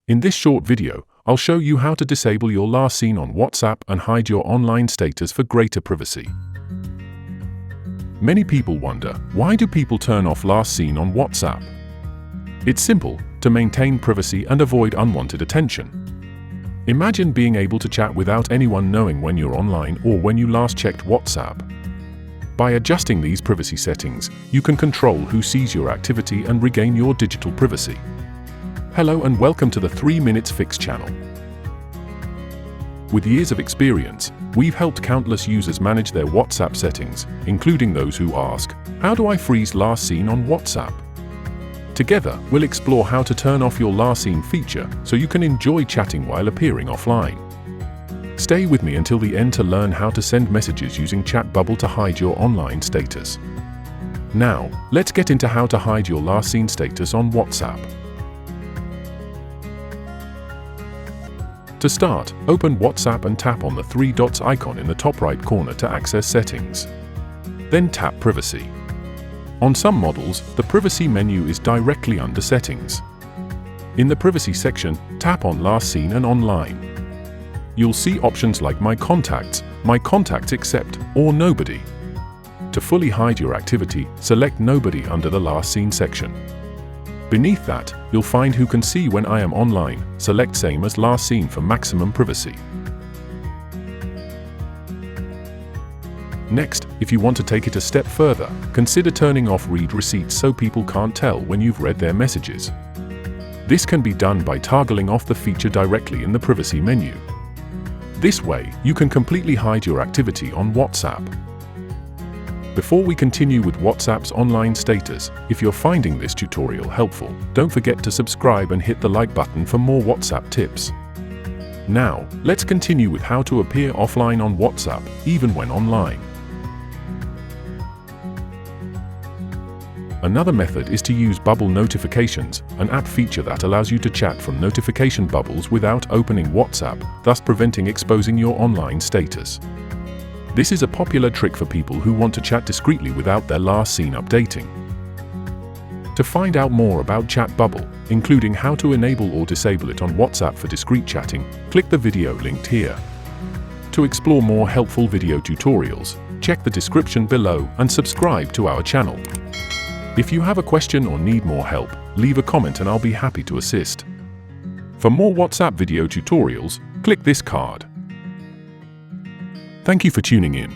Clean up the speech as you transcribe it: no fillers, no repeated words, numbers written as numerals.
In this short video, I'll show you how to disable your last seen on WhatsApp and hide your online status for greater privacy. Many people wonder, why do people turn off last seen on WhatsApp? It's simple: to maintain privacy and avoid unwanted attention. Imagine being able to chat without anyone knowing when you're online or when you last checked WhatsApp. By adjusting these privacy settings, you can control who sees your activity and regain your digital privacy. Hello and welcome to the 3 Minutes Fix channel. With years of experience, we've helped countless users manage their WhatsApp settings, including those who ask, how do I freeze last seen on WhatsApp? Together, we'll explore how to turn off your last seen feature so you can enjoy chatting while appearing offline. Stay with me until the end to learn how to send messages using Chat Bubble to hide your online status. Now, let's get into how to hide your last seen status on WhatsApp. To start, open WhatsApp and tap on the 3 dots icon in the top right corner to access settings. Then tap Privacy. On some models, the Privacy menu is directly under Settings. In the Privacy section, tap on Last Seen and Online. You'll see options like My Contacts Except, or Nobody. To fully hide your activity, select Nobody under the Last Seen section. Beneath that, you'll find Who Can See When I Am Online. Select Same as Last Seen for maximum privacy. Next, if you want to take it a step further, consider turning off Read Receipts so people can't tell when you've read their messages. This can be done by toggling off the feature directly in the Privacy menu. This way, you can completely hide your activity on WhatsApp. Before we continue with WhatsApp's online status, if you're finding this tutorial helpful, don't forget to subscribe and hit the like button for more WhatsApp tips. Now, let's continue with how to appear offline on WhatsApp, even when online. Another method is to use Bubble Notifications, an app feature that allows you to chat from notification bubbles without opening WhatsApp, thus preventing exposing your online status. This is a popular trick for people who want to chat discreetly without their last seen updating. To find out more about Chat Bubble, including how to enable or disable it on WhatsApp for discreet chatting, click the video linked here. To explore more helpful video tutorials, check the description below and subscribe to our channel. If you have a question or need more help, leave a comment and I'll be happy to assist. For more WhatsApp video tutorials, click this card. Thank you for tuning in.